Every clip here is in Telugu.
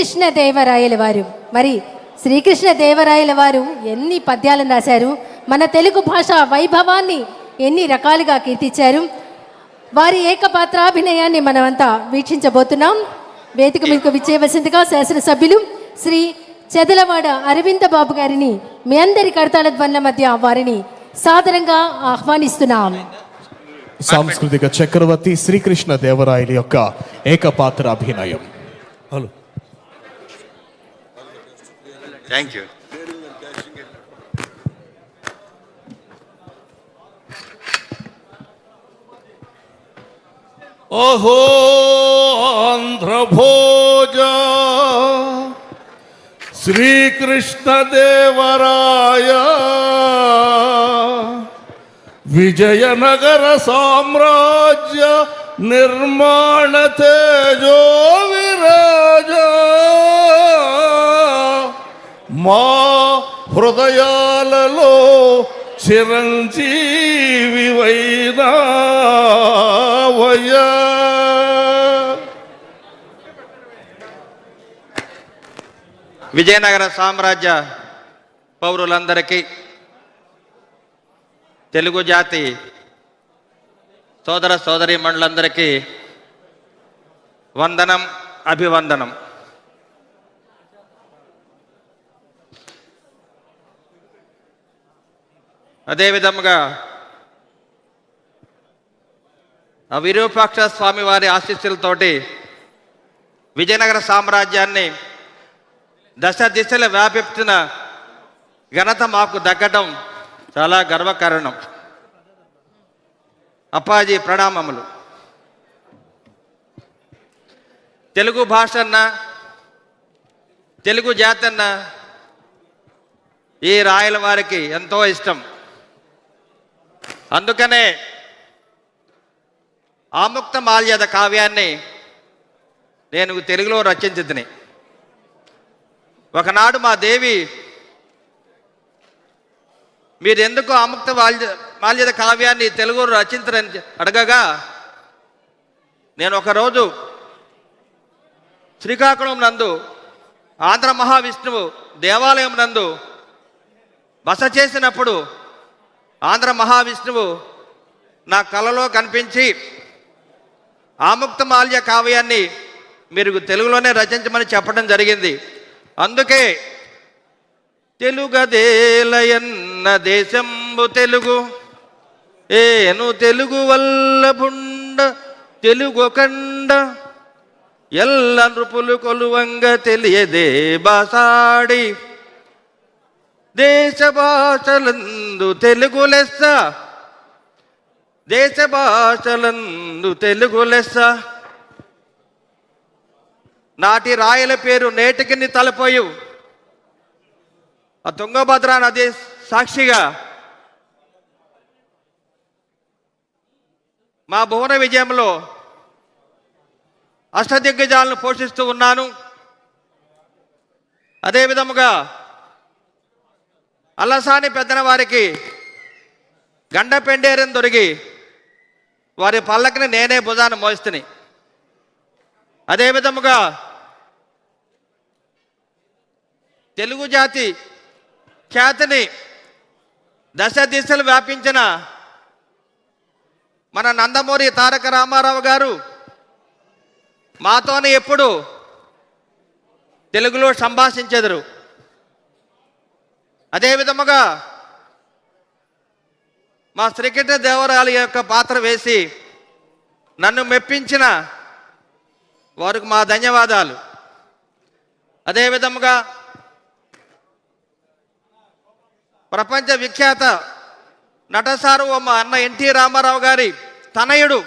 శ్రీకృష్ణదేవరాయల వారు. మరి శ్రీకృష్ణదేవరాయల వారు ఎన్ని పద్యాలను రాశారు, మన తెలుగు భాష వైభవాన్ని ఎన్ని రకాలుగా కీర్తించారు. వారి ఏకపాత్రాభినయాన్ని మనమంతా వీక్షించబోతున్నాం. వేదిక మీదకు విచ్చేయవలసిందిగా శాసనసభ్యులు శ్రీ చెదలవాడ అరవింద బాబు గారిని మీ అందరి కడతాళ ధ్వనుల మధ్య వారిని సాదరంగా ఆహ్వానిస్తున్నాం. సాంస్కృతిక చక్రవర్తి శ్రీకృష్ణ దేవరాయల యొక్క ఏకపాత్ర అభినయం. Hello, thank you. ఓహో ఆంధ్రభోజ శ్రీకృష్ణదేవరాయ విజయనగర సామ్రాజ్య నిర్మాణ తేజో విరాజ మా హృదయాలలో చిరంజీవి వైనావయ్యా. విజయనగర సామ్రాజ్య పౌరులందరికీ, తెలుగు జాతి సోదర సోదరీమణులందరికీ వందనం, అభివందనం. అదేవిధముగా ఆ విరూపాక్ష స్వామి వారి ఆశీస్సులతోటి విజయనగర సామ్రాజ్యాన్ని దశ దిశల వ్యాపిస్తున్న ఘనత మాకు దక్కడం చాలా గర్వకారణం. అప్పాజీ ప్రణామములు. తెలుగు భాషన్న, తెలుగు జాతన్న ఈ రాయల వారికి ఎంతో ఇష్టం. అందుకనే ఆముక్త మాల్యద కావ్యాన్ని నేను తెలుగులో రచించితిని. ఒకనాడు మా దేవి, మీరు ఎందుకు ఆముక్త మాల్యద కావ్యాన్ని తెలుగులో రచించరని అడగగా, నేను ఒకరోజు శ్రీకాకుళం నందు ఆంధ్ర మహావిష్ణువు దేవాలయం నందు బస చేసినప్పుడు ఆంధ్ర మహావిష్ణువు నా కలలో కనిపించి ఆముక్త మాల్య కావ్యాన్ని మీరు తెలుగులోనే రచించమని చెప్పడం జరిగింది. అందుకే తెలుగదేలయన్న దేశంబు తెలుగు ఏను తెలుగు వల్లభుండ తెలుగొకండ ఎల్ల నృపులు కొలువంగ తెలియదే బాసాడి దేశ భాషలందు తెలుగు లెస్స దేశ భాషలందు తెలుగు లెస్స. నాటి రాయల పేరు నేటికి తలపోయు ఆ తుంగభద్ర నది సాక్షిగా మా భువన విజయంలో అష్టదిగ్గజాలను పోషిస్తూ ఉన్నాను. అదేవిధముగా అల్లసాని పెద్దన వారికి గండ పెండేరం దొరికి వారి పల్లకిని నేనే భుజాన్ని మోస్తుని. అదేవిధముగా తెలుగు జాతి ఖ్యాతిని దశ దిశలు వ్యాపించిన మన నందమూరి తారక రామారావు గారు మాతోనే ఎప్పుడు తెలుగులో సంభాషించెదరు. అదేవిధముగా మా శ్రీకృష్ణ దేవరాయల యొక్క పాత్ర వేసి నన్ను మెప్పించిన వారికి మా ధన్యవాదాలు. అదేవిధముగా ప్రపంచ విఖ్యాత నటసార్వభౌమ అన్న ఎన్టీ రామారావు గారి తనయుడు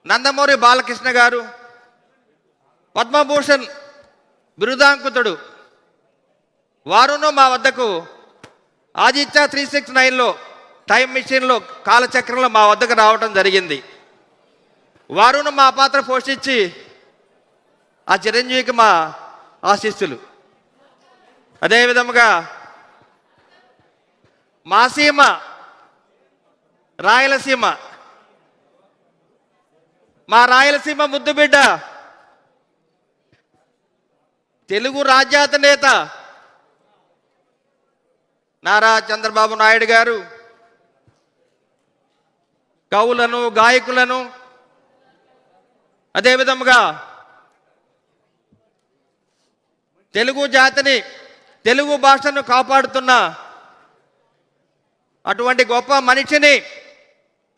నందమూరి బాలకృష్ణ గారు, పద్మభూషణ్ బిరుదాంకితుడు, వారును మా వద్దకు ఆదిత్య 369లో టైం మిషన్లో కాలచక్రంలో మా వద్దకు రావడం జరిగింది. వారును మా పాత్ర పోషించి ఆ చిరంజీవికి మా ఆశీస్సులు. అదేవిధముగా మా సీమ రాయలసీమ, మా రాయలసీమ ముద్దుబిడ్డ తెలుగు రాజ్యాత నేత నారా చంద్రబాబు నాయుడు గారు కవులను, గాయకులను, అదేవిధముగా తెలుగు జాతిని, తెలుగు భాషను కాపాడుతున్న అటువంటి గొప్ప మనిషిని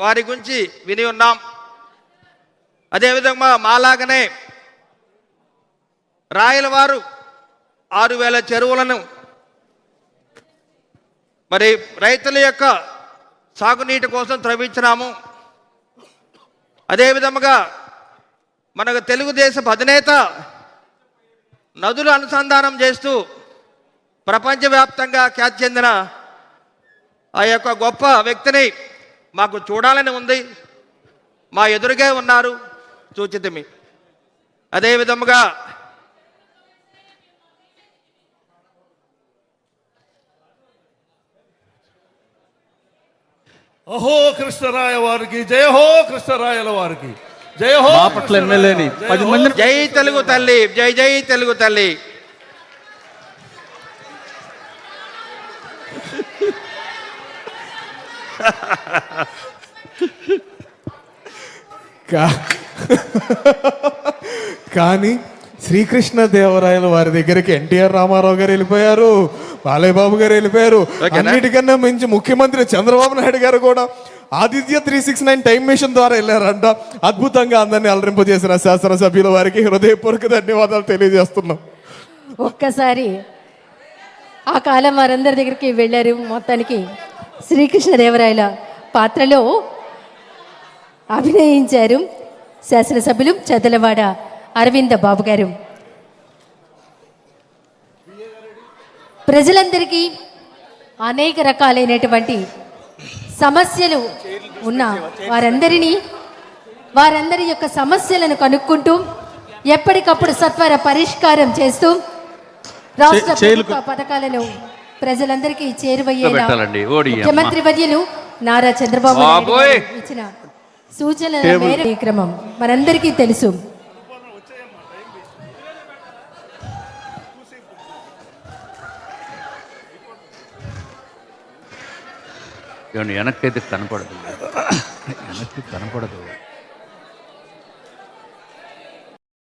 వారి గురించి విని ఉన్నాం. అదేవిధంగా మాలాగనే రాయలవారు 6,000 చెరువులను మరి రైతుల యొక్క సాగునీటి కోసం త్రవ్వించినాము. అదేవిధముగా మనకు తెలుగుదేశం అధినేత నదులు అనుసంధానం చేస్తూ ప్రపంచవ్యాప్తంగా ఖ్యాతి చెందిన ఆ యొక్క గొప్ప వ్యక్తిని మాకు చూడాలని ఉంది. మా ఎదురుగా ఉన్నారు, చూచితిమి. అదేవిధముగా అహో కృష్ణరాయ వారికి జయ హో, కృష్ణరాయల వారికి జయ హో. బాపట్ల ఎమ్మెల్యేని 10 మందిని జై తెలుగు తల్లి, జై జై తెలుగు తల్లి. కానీ శ్రీకృష్ణ దేవరాయల వారి దగ్గరికి ఎన్టీఆర్ రామారావు గారు వెళ్ళిపోయారు, బాలయ్య బాబు గారు వెళ్ళిపోయారు. ఓకేనా? అన్నిటికన్నా మించి ముఖ్యమంత్రి చంద్రబాబు నాయుడు గారు కూడా ఆదిత్య 369 టైం మిషన్ ద్వారా వెళ్ళారంట. అద్భుతంగా అందరినీ అలరింపజేసిన శాసనసభ్యుల వారికి హృదయపూర్వక ధన్యవాదాలు తెలియజేస్తున్నాం. ఒక్కసారి ఆ కాలం వారందరి దగ్గరికి వెళ్ళారు. మొత్తానికి శ్రీకృష్ణదేవరాయల పాత్రలో అభినయించారు శాసనసభ్యులు చదలవాడ అరవింద బాబు గారు. ప్రజలందరికీ అనేక రకాలైనటువంటి సమస్యలు ఉన్న వారందరి యొక్క సమస్యలను కనుక్కుంటూ ఎప్పటికప్పుడు సత్వర పరిష్కారం చేస్తూ రాష్ట్ర ప్రభుత్వ పథకాలను ప్రజలందరికీ చేరువయ్యేలా పెట్టాలండి, ఓడి అమ్మ. ముఖ్యమంత్రి వర్యులు నారా చంద్రబాబు నాయుడు బాబోయ్. గారు ఇచ్చిన సూచనల మేరకు ఈ క్రమం మనందరికీ తెలుసు. వెనక్కి అయితే కనపడదు, వెనక్కి కనపడదు.